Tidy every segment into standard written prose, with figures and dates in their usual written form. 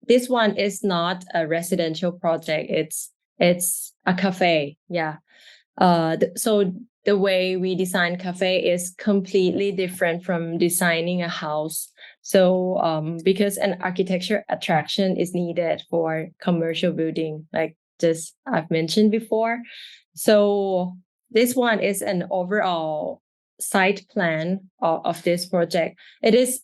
this one is not a residential project. It's a cafe. Yeah. So the way we design cafe is completely different from designing a house. So because an architecture attraction is needed for commercial building, like just I've mentioned before. So this one is an overall site plan of this project. This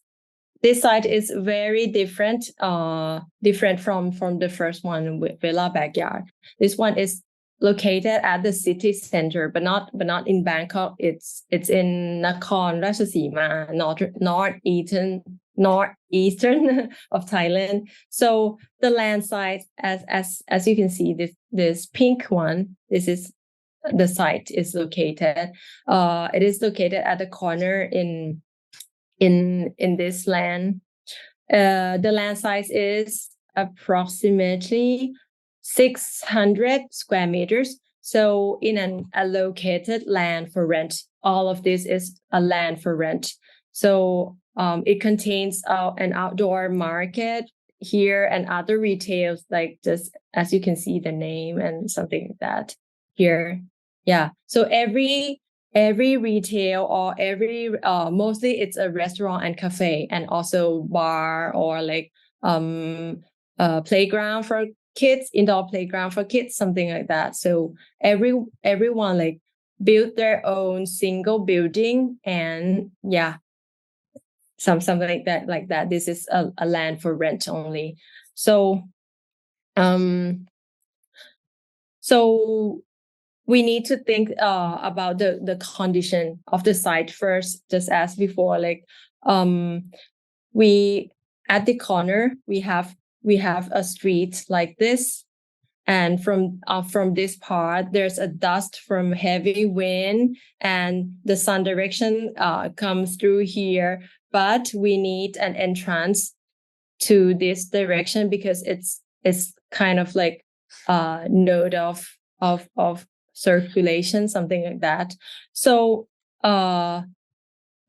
site is very different from the first one with Villa Backyard. This one is located at the city center, but not in Bangkok. It's in Nakhon Ratchasima, northeastern of Thailand. So the land site, as you can see, this pink one, this is the site is located. It is located at the corner in this land. The land size is approximately 600 square meters. So in an allocated land for rent, all of this is a land for rent. So it contains an outdoor market here and other retails, like just as you can see the name and something like that here. Yeah. So every retail or every mostly it's a restaurant and cafe and also bar or like playground for kids, indoor playground for kids, something like that. So everyone like built their own single building, and yeah, something like that. This is a land for rent only. So we need to think about the condition of the site first, just as before. Like we at the corner we have a street like this, and from this part there's a dust from heavy wind, and the sun direction comes through here. But we need an entrance to this direction because it's kind of like a node of circulation, something like that. So the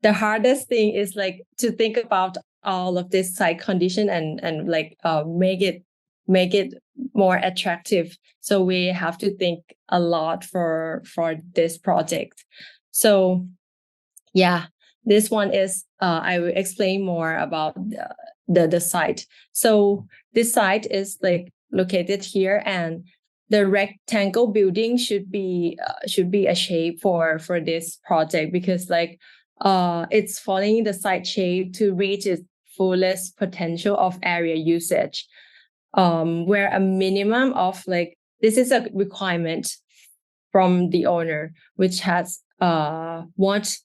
hardest thing is like to think about all of this site condition and like make it more attractive. So we have to think a lot for this project. So yeah, this one is I will explain more about the site. So this site is like located here, and the rectangle building should be a shape for this project, because like it's following the site shape to reach its fullest potential of area usage, where a minimum of like, this is a requirement from the owner, which has want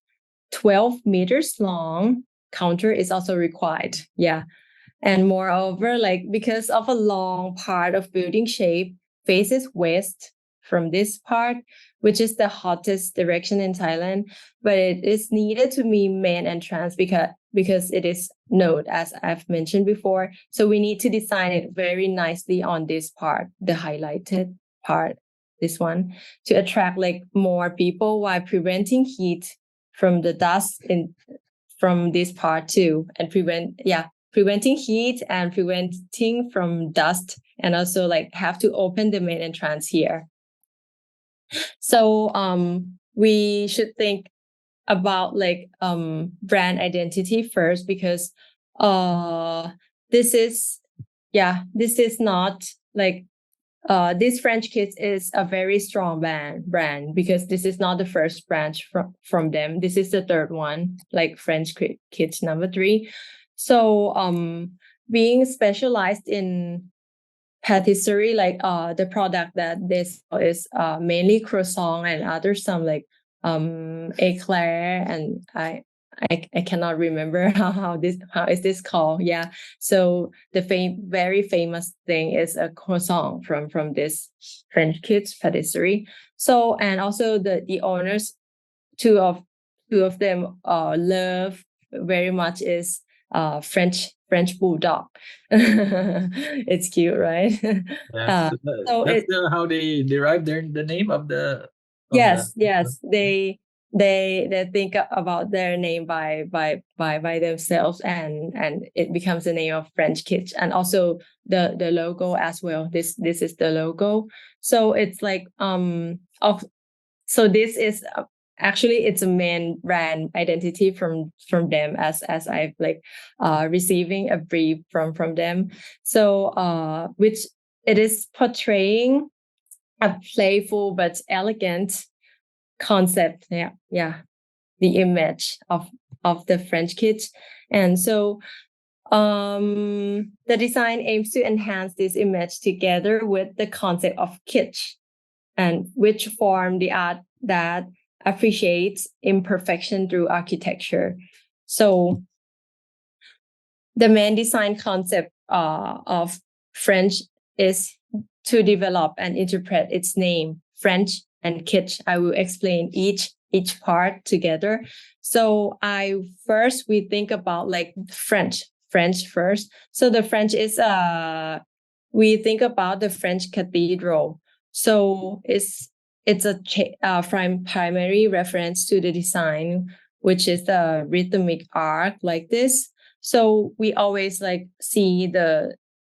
12 meters long counter is also required. Yeah. And moreover, like because of a long part of building shape faces west from this part, which is the hottest direction in Thailand, but it is needed to be main entrance because it is node, as I've mentioned before. So we need to design it very nicely on this part, the highlighted part, this one, to attract like more people while preventing heat from the dust from this part too, and preventing heat and preventing from dust, and also like have to open the main entrance here. So we should think about like brand identity first, because this is not like this French Kitsch is a very strong brand, because this is not the first branch from them. This is the third one, like French Kitsch number 3. So being specialized in patisserie, like the product that this is mainly croissant and other some like eclair, and I cannot remember how is this called. Yeah. So the very famous thing is a croissant from this French Kitsch patisserie. So, and also the owners, two of them love very much is French bulldog. It's cute, right? Yes. So That's how they derive the name of the yes, they they think about their name by themselves, and it becomes the name of French Kitsch, and also the logo as well. This is the logo. So it's like of so this is actually it's a main brand identity from them, as I've like receiving a brief from them. So which it is portraying a playful but elegant concept. Yeah, the image of the French Kitsch. And so the design aims to enhance this image together with the concept of kitsch, and which form the art that appreciates imperfection through architecture. So the main design concept of French is to develop and interpret its name, French and kitsch. I will explain each part together. So we think about like French first. So the French is we think about the French cathedral. So it's a primary reference to the design, which is the rhythmic arc like this. So we always like see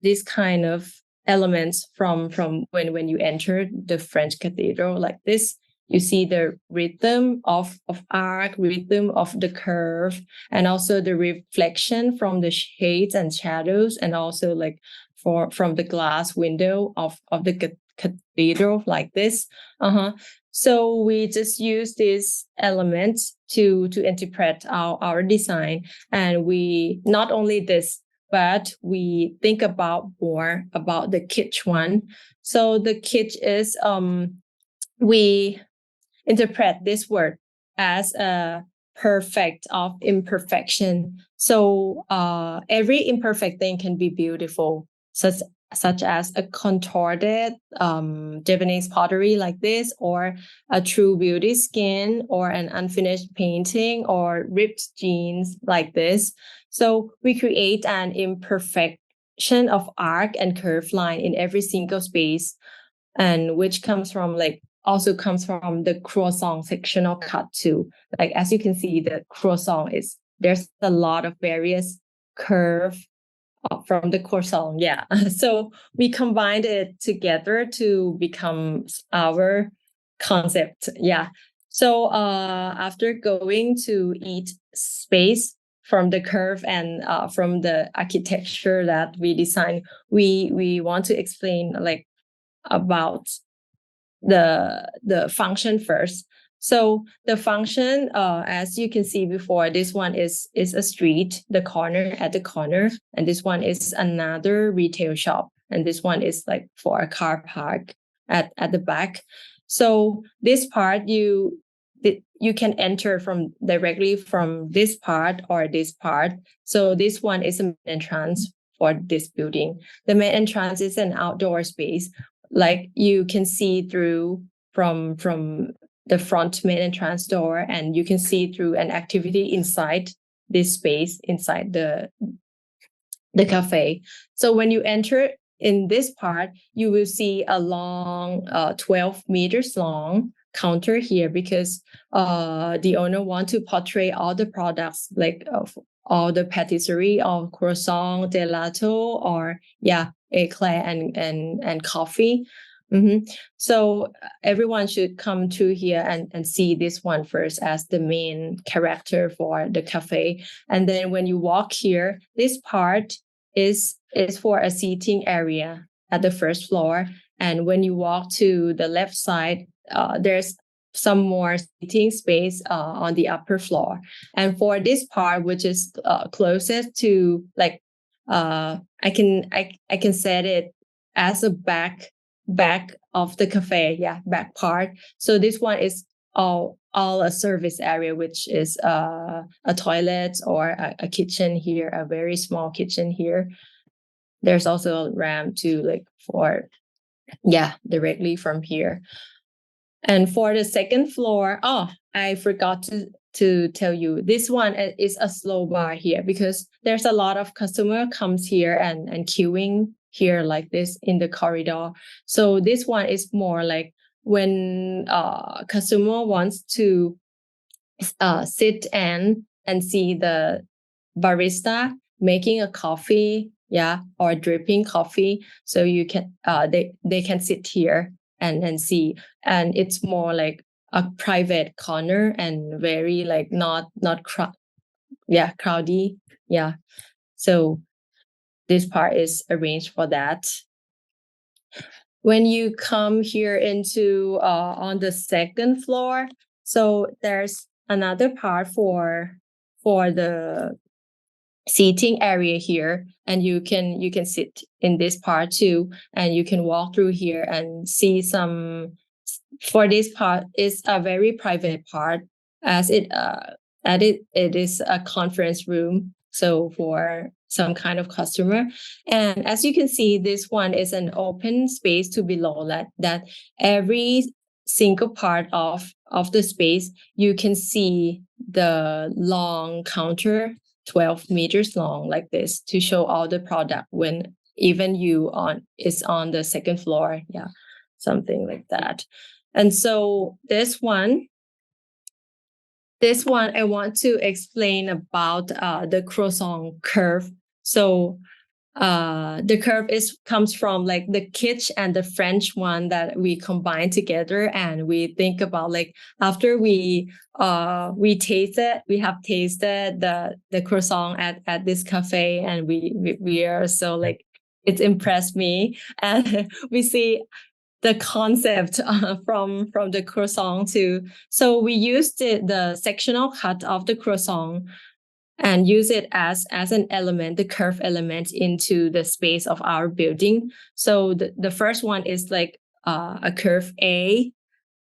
this kind of elements from when you enter the French cathedral like this. You see the rhythm of arc, rhythm of the curve, and also the reflection from the shades and shadows, and also like from the glass window of the cathedral like this. So we just use these elements to interpret our design, and we not only this, but we think about more about the kitsch one. So the kitsch is we interpret this word as a perfect of imperfection. So every imperfect thing can be beautiful, such as a contorted Japanese pottery like this, or a true beauty skin, or an unfinished painting, or ripped jeans like this. So we create an imperfection of arc and curve line in every single space, and which comes from the croissant sectional cut too. Like as you can see, the croissant there's a lot of various curve from the croissant. Yeah. So we combined it together to become our concept. Yeah. So after going to each space from the curve and from the architecture that we design, we want to explain like about the function first. So the function, as you can see before, this one is a street, the corner at the corner, and this one is another retail shop, and this one is like for a car park at the back. So this part you can enter directly from this part or this part. So this one is an entrance for this building. The main entrance is an outdoor space, like you can see through from the front main entrance door, and you can see through an activity inside this space, inside the cafe. So when you enter in this part, you will see a long 12 meters long counter here, because the owner want to portray all the products, like all the patisserie, or croissant, gelato, or eclair and coffee. So everyone should come to here and see this one first as the main character for the cafe. And then when you walk here, this part is for a seating area at the first floor. And when you walk to the left side, there's some more seating space on the upper floor. And for this part, which is closest to like I can set it as a back of the cafe, back part. So this one is all a service area, which is a toilet or a kitchen here, a very small kitchen here. There's also a ramp to like for directly from here. And for the second floor, I forgot to tell you, this one is a slow bar here, because there's a lot of customer comes here and queuing here like this in the corridor. So this one is more like when customer wants to sit and see the barista making a coffee, or dripping coffee. So you can they can sit here and see, and it's more like a private corner and very like not crowdy. Yeah. So this part is arranged for that. When you come here into on the second floor, so there's another part for the seating area here, and you can sit in this part too, and you can walk through here and see some. For this part is a very private part, as it is a conference room, so for some kind of customer. And as you can see, this one is an open space to below that every single part of the space, you can see the long counter, 12 meters long, like this, to show all the product when even you is on the second floor. Yeah, something like that. And so this one I want to explain about the croissant curve. So the curve comes from like the kitsch and the French one that we combine together, and we think about like after we tasted the croissant at this cafe, and we are so like, it's impressed me, and we see the concept from the croissant too. So we used the sectional cut of the croissant and use it as an element, the curve element, into the space of our building. So the first one is like a curve A.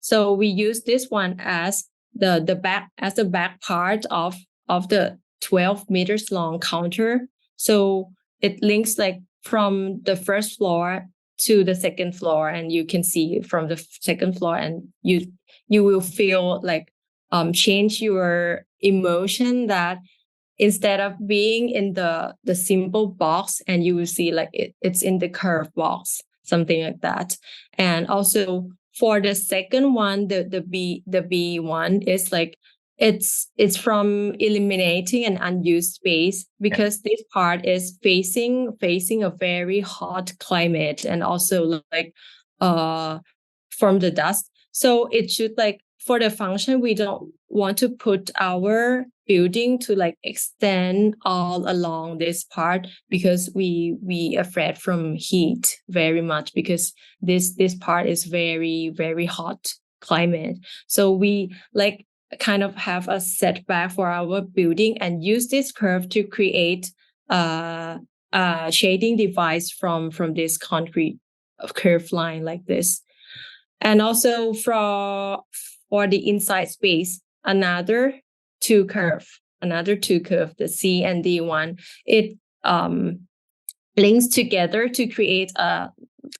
So we use this one as the back part of the 12 meters long counter. So it links like from the first floor to the second floor, and you can see from the second floor, and you will feel like change your emotion, that instead of being in the simple box, and you will see like it's in the curved box, something like that. And also for the second one, the B one is like, it's from eliminating an unused space, because this part is facing a very hot climate, and also like from the dust. So it should like, for the function, we don't want to put our building to like extend all along this part, because we afraid from heat very much, because this part is very, very hot climate. So we like kind of have a setback for our building, and use this curve to create a shading device from this concrete curve line like this. And also for the inside space, another two curve, the C and D one. It links together to create a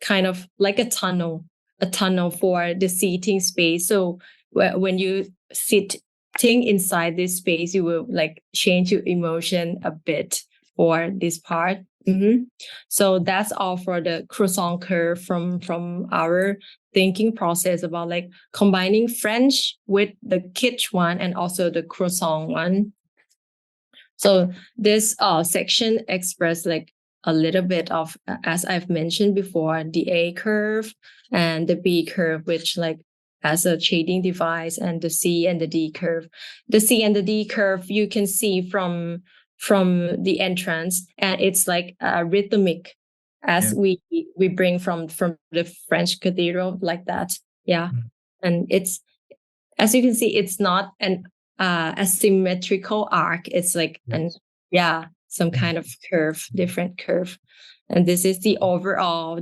kind of like a tunnel for the seating space. So when you sitting inside this space, you will like change your emotion a bit for this part. Mm-hmm. So that's all for the croissant curve from our thinking process about like combining French with the kitsch one and also the croissant one. So this section express like a little bit of, as I've mentioned before, the A curve and the B curve, which like as a shading device, and the C and the D curve. The C and the D curve you can see from the entrance, and it's like rhythmic, as we bring from the French cathedral, like that. Yeah. And it's, as you can see, it's not an a symmetrical arc. It's like some kind of curve, different curve. And this is the overall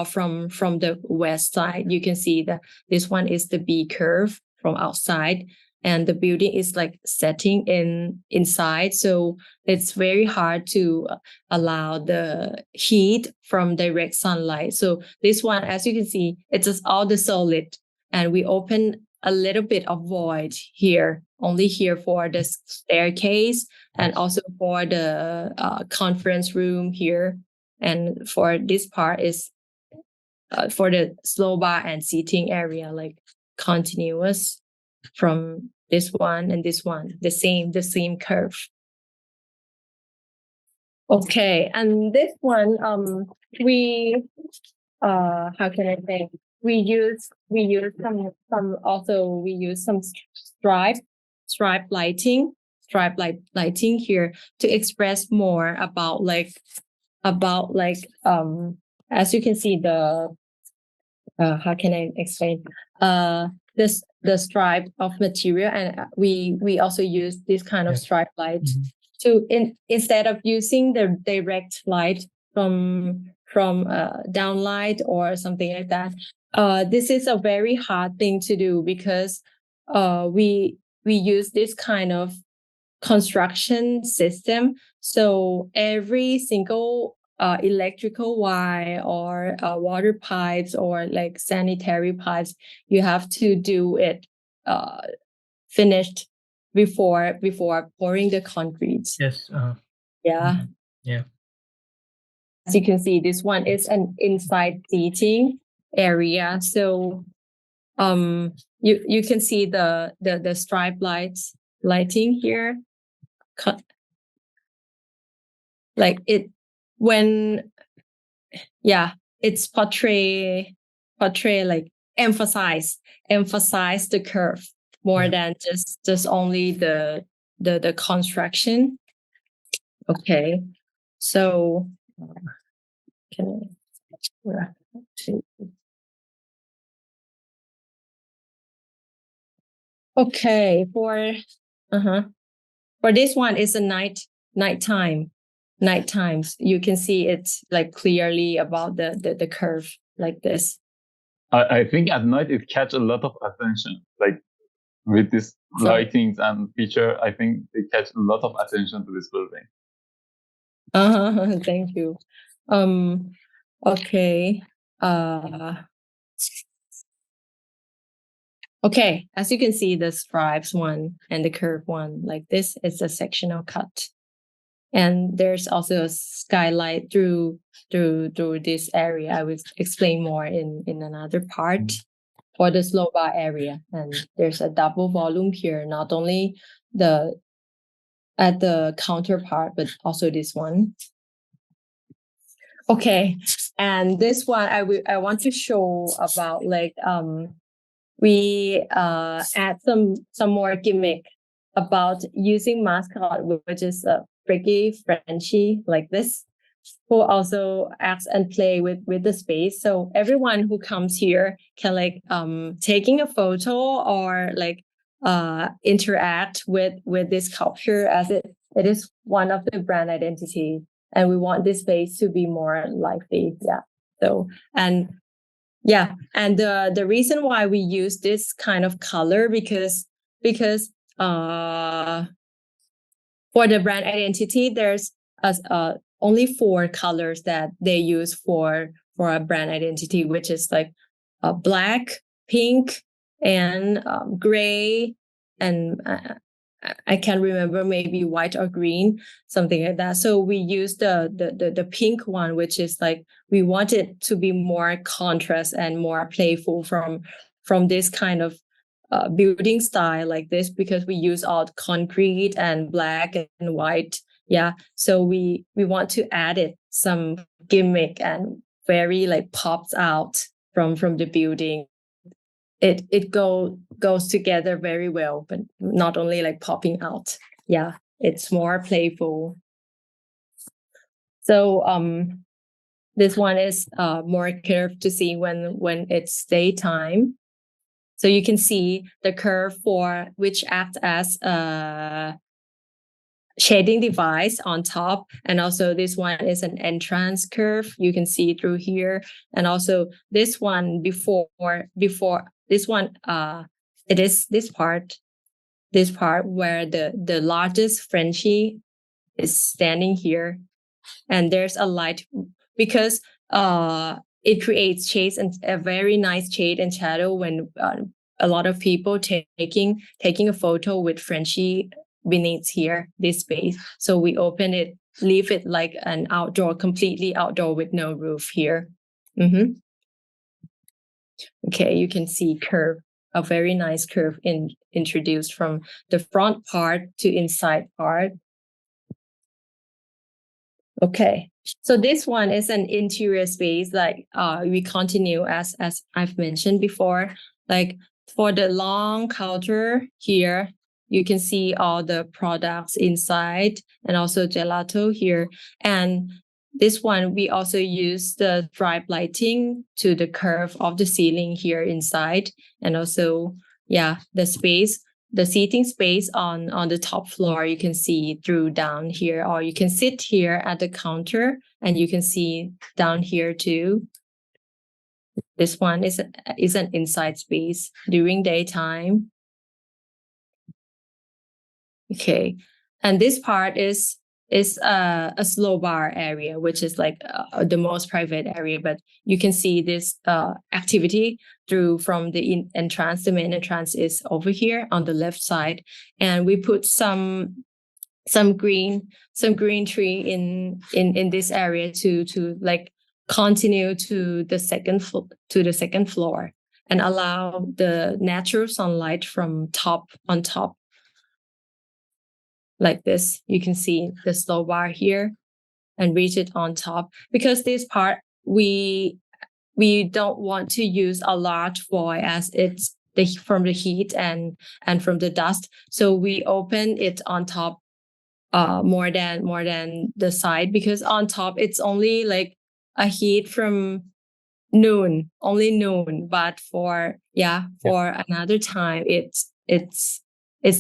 from the west side. You can see that this one is the B curve from outside, and the building is like setting inside. So it's very hard to allow the heat from direct sunlight. So this one, as you can see, it's just all the solid, and we open a little bit of void here, only here for the staircase, and also for the conference room here. And for this part is for the slow bar and seating area, like continuous from this one and this one, the same curve. Okay, and this one, we how can I say? We use some stripe lighting here to express more about as you can see the how can I explain the stripe of material, and we also use this kind of stripe light to instead of using the direct light from downlight or something like that. This is a very hard thing to do because we use this kind of construction system. So every single electrical wire or water pipes or like sanitary pipes, you have to do it finished before pouring the concrete. Yes. Yeah. Yeah. As you can see, this one is an inside seating area. So you can see the stripe lighting here. Like it when it's portray like emphasize the curve more than just only the construction. Okay, so can I okay for this one is a nighttime. You can see it's like clearly about the curve like this. I think at night it catch a lot of attention, like with this lightings and feature. I think they catch a lot of attention to this building. Thank you. Okay. Okay, as you can see, the stripes one and the curve one, like this is a sectional cut. And there's also a skylight through this area. I will explain more in another part for the slow bar area. And there's a double volume here, not only at the counter part, but also this one. Okay, and this one I want to show about like we add some more gimmick about using mascot, which is a freaky Frenchie like this, who also acts and play with the space. So everyone who comes here can like taking a photo or like interact with this sculpture, as it is one of the brand identity, and we want this space to be more lively. So and the reason why we use this kind of color because for the brand identity, there's only 4 colors that they use for a brand identity, which is like black, pink, and gray, and I can't remember, maybe white or green, something like that. So we use the pink one, which is like we want it to be more contrast and more playful from this kind of building style like this, because we use all concrete and black and white. So we want to add it some gimmick and very like pops out from the building. It goes together very well, but not only like popping out. It's more playful. So this one is more curved to see when it's daytime. So you can see the curve for which acts as a shading device on top, and also this one is an entrance curve. You can see through here, and also this one before this one, it is this part where the largest Frenchie is standing here, and there's a light because it creates shades and a very nice shade and shadow when a lot of people taking a photo with Frenchie beneath here, this space. So we open it, leave it like an outdoor, completely outdoor with no roof here. Okay, you can see curve a very nice curve introduced from the front part to inside part. Okay, so this one is an interior space. Like we continue as I've mentioned before. Like for the long counter here, you can see all the products inside and also gelato here. And this one, we also use the stripe lighting to the curve of the ceiling here inside, and also the space. The seating space on the top floor, you can see through down here, or you can sit here at the counter and you can see down here too. This one is an inside space during daytime. Okay, and this part is a slow bar area, which is like the most private area, but you can see this activity through from the entrance. The main entrance is over here on the left side, and we put some green tree in this area to like continue to the second floor and allow the natural sunlight from on top. Like this, you can see the slow bar here and reach it on top, because this part we don't want to use a large void as it's from the heat and from the dust. So we open it on top more than the side, because on top it's only like a heat from only noon, but for another time it's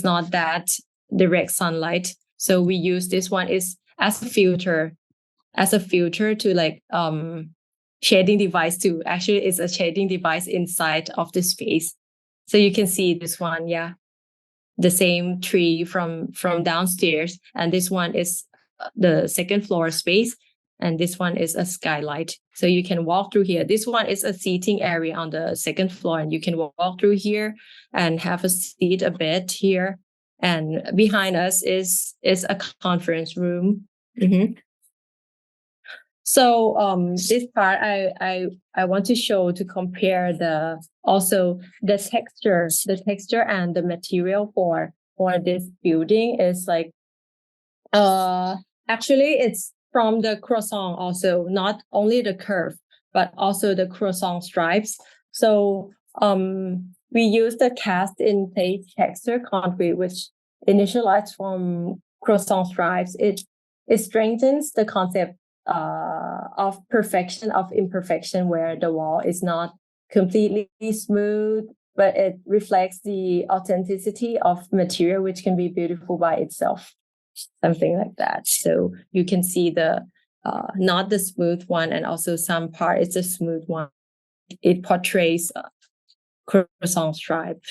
not that direct sunlight. So we use this one is as a filter to like shading device too. Actually, it's a shading device inside of the space. So you can see this one, the same tree from downstairs, and this one is the second floor space, and this one is a skylight. So you can walk through here. This one is a seating area on the second floor, and you can walk through here and have a seat a bit here. And behind us is a conference room. Mm-hmm. So this part I want to show to compare the texture and the material for this building is like actually it's from the croissant also, not only the curve but also the croissant stripes. So we use the cast in place texture concrete, which initialized from croissant stripes. It strengthens the concept of perfection of imperfection, where the wall is not completely smooth, but it reflects the authenticity of material, which can be beautiful by itself, something like that. So you can see the not the smooth one, and also some part it's a smooth one. It portrays croissant stripe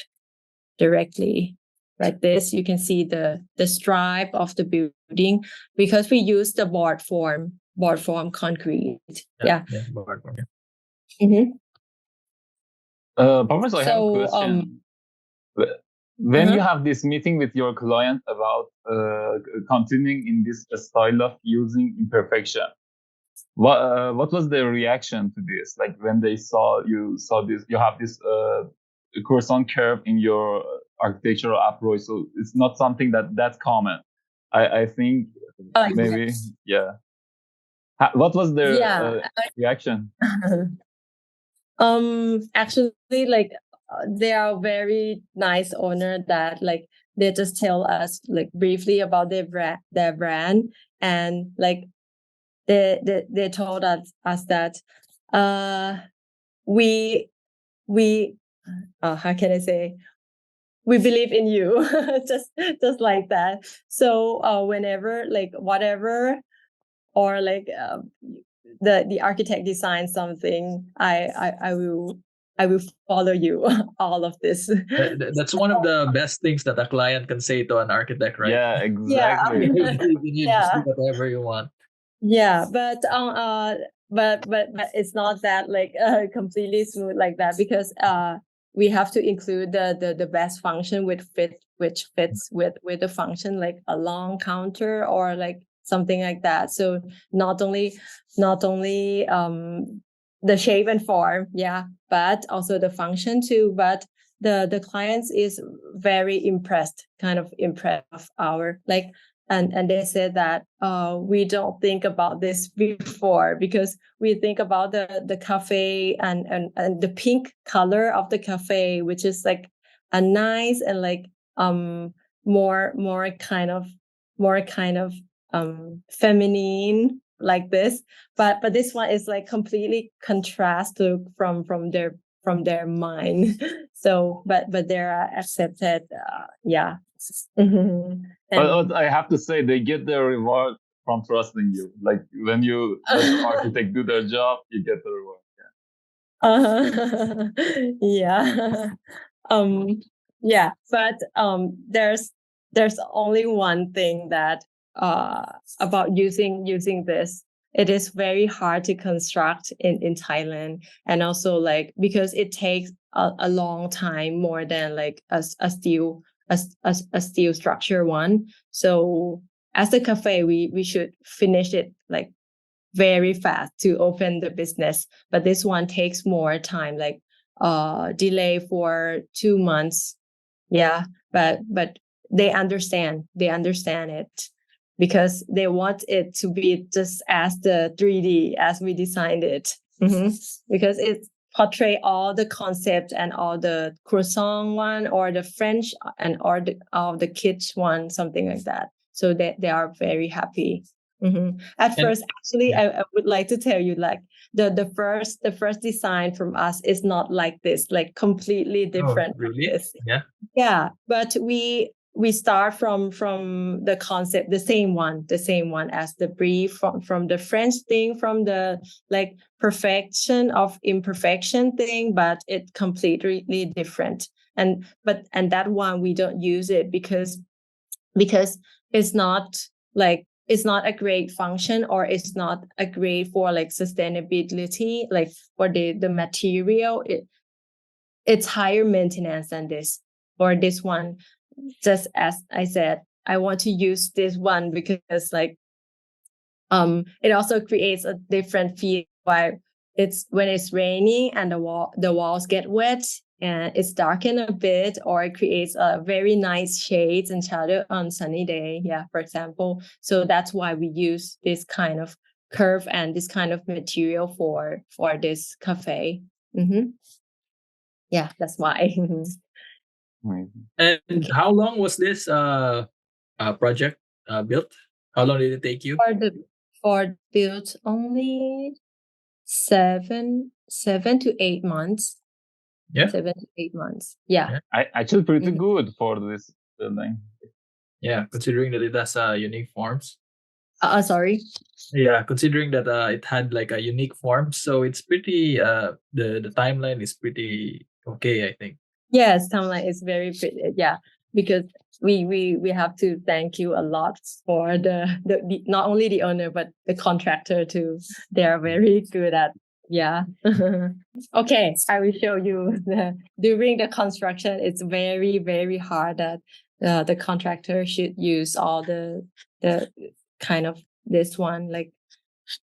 directly. Like this, you can see the stripe of the building, because we use the board form concrete. Board form. Mm-hmm. Parpis, I have a question. When you have this meeting with your client about continuing in this style of using imperfection, what was their reaction to this? Like when they saw this, you have this croissant curve in your architectural approach, so it's not something that's common. I think maybe What was their reaction? Actually, like they are very nice owner that like they just tell us like briefly about their brand, and like they told us that we how can I say, we believe in you, just like that. So whenever like whatever, or like the architect designs something, I will follow you. All of this. That's one of the best things that a client can say to an architect, right? Yeah, exactly. You just do whatever you want. Yeah, but it's not that like completely smooth like that, because we have to include the best function which fits with the function, like a long counter or like something like that. So not only the shape and form, but also the function too. But the clients is very impressed of our like, and they said that we don't think about this before, because we think about the cafe and the pink color of the cafe, which is like a nice and like more kind of feminine like this, but this one is like completely contrast to from their mind. So but they are accepted. Yeah. And But I have to say, they get their reward from trusting you. Like when you let the architect do their job, you get the reward. yeah. Yeah, but there's only one thing that about using this. It is very hard to construct in Thailand, and also like because it takes a long time, more than like a steel structure one. So as a cafe, we should finish it like very fast to open the business, but this one takes more time, like delay for 2 months. Yeah, but they understand it, because they want it to be just as the 3D as we designed it. Because it portray all the concept and all the croissant one, or the French and or the kids one, something like that. So they are very happy. At first, actually, yeah. I would like to tell you, like the first design from us is not like this, like completely different from Really? this. Yeah. Yeah, but we start from the concept, the same one as the brief from the French thing, from the like perfection of imperfection thing, but it completely different. And that one we don't use it because it's not like, it's not a great function, or it's not a great for like sustainability, like for the material. It's higher maintenance than this. Or this one, just as I said, I want to use this one because like it also creates a different feel, where it's when it's raining and the walls get wet and it's darkened a bit, or it creates a very nice shades and shadow on sunny day. Yeah, for example. So that's why we use this kind of curve and this kind of material for this cafe. Yeah, that's why. And how long was this project built? How long did it take you? For build only 7 to 8 months. Yeah. 7 to 8 months. Yeah. Actually pretty good for this building. Yeah, considering that it has unique forms. Sorry. Yeah, considering that it had like a unique form, so it's pretty. The timeline is pretty okay, I think. Yes, timeline is very pretty. Yeah, because we have to thank you a lot for the not only the owner but the contractor too. They are very good at. Yeah. Okay, I will show you during the construction. It's very, very hard that the contractor should use all the kind of this one, like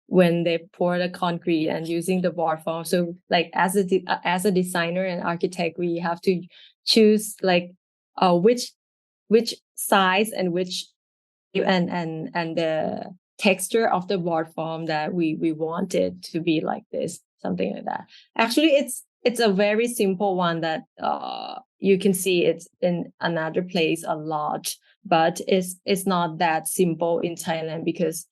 when they pour the concrete and using the board form. So like as a designer and architect, we have to choose like which size and which and the texture of the board form that we want it to be, like this, something like that. Actually, it's a very simple one that you can see it's in another place a lot, but it's not that simple in Thailand, because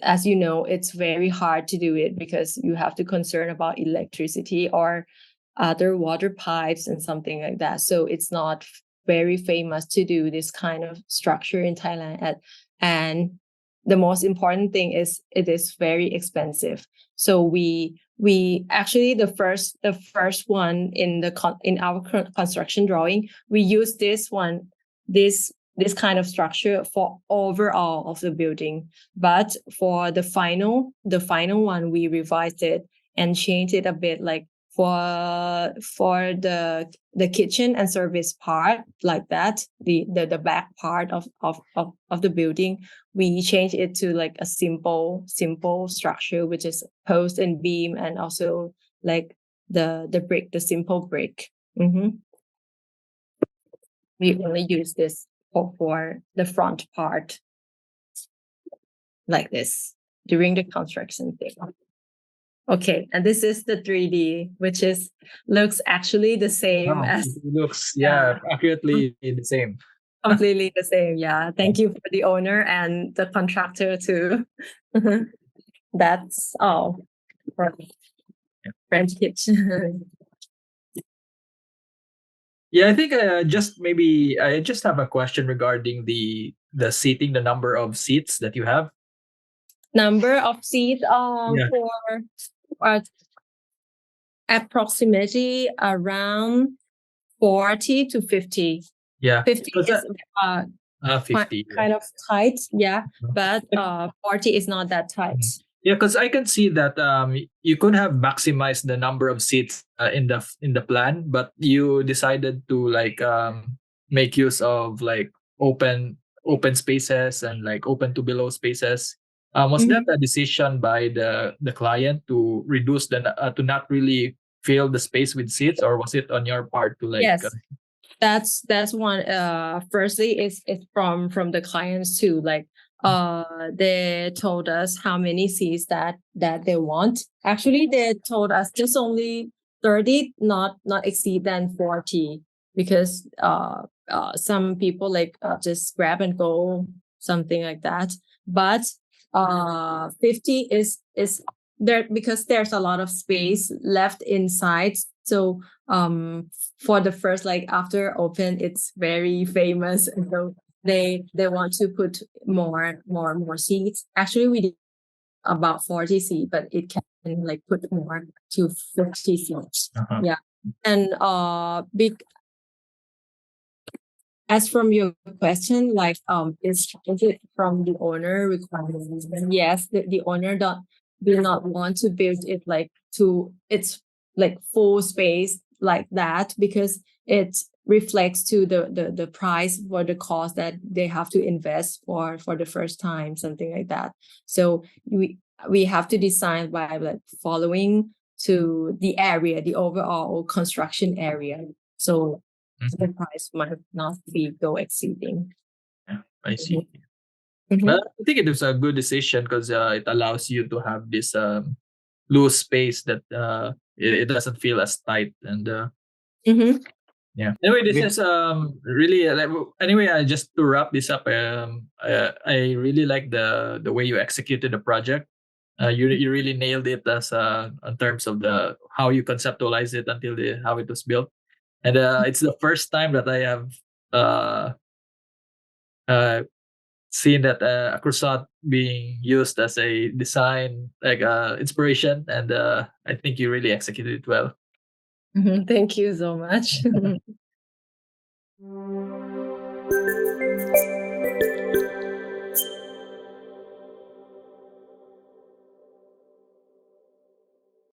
as you know, it's very hard to do it because you have to concern about electricity or other water pipes and something like that. So it's not very famous to do this kind of structure in Thailand. And the most important thing is it is very expensive. So we actually the first one in our construction drawing, we use this one, this kind of structure for overall of the building. But for the final one, we revised it and changed it a bit, like for the kitchen and service part, like that, the back part of the building, we changed it to like a simple structure, which is post and beam, and also like the simple brick. We only use this for the front part, like this, during the construction thing. Okay, and this is the 3D, which looks actually the same as it looks accurately the same. Completely the same. Yeah. Thank you for the owner and the contractor too. That's all for French Kitsch. Yeah, I think I just have a question regarding the seating, the number of seats that you have. Number of seats for approximately around 40 to 50. Yeah. 50 is 50. kind of tight, but 40 is not that tight. Yeah, because I can see that you could have maximized the number of seats in the plan, but you decided to make use of like open spaces and like open to below spaces. Was that a decision by the client to reduce to not really fill the space with seats, or was it on your part to like? Yes. That's one. Firstly, it's from the clients too. Like, they told us how many seats that they want. Actually, they told us just only 30, not exceed than 40, because some people like just grab and go, something like that. But 50 is there because there's a lot of space left inside. So for the first, like after open, it's very famous, and so they want to put more seats. Actually, we did about 40 seats, but it can like put more to 50 seats. Yeah. And as from your question, like is it from the owner requirement? Yes, the owner do not want to build it like to it's like full space like that, because it reflects to the price for the cost that they have to invest for the first time, something like that. So we have to design by like following to the area, the overall construction area. So the price might not be go exceeding. Yeah, I see. But I think it was a good decision because it allows you to have this loose space that it doesn't feel as tight, and yeah. Anyway, this is really anyway. Just to wrap this up, I really like the way you executed the project. You really nailed it as in terms of the how you conceptualize it until how it was built, and it's the first time that I have seen that a croissant being used as a design inspiration, and I think you really executed it well. Thank you so much.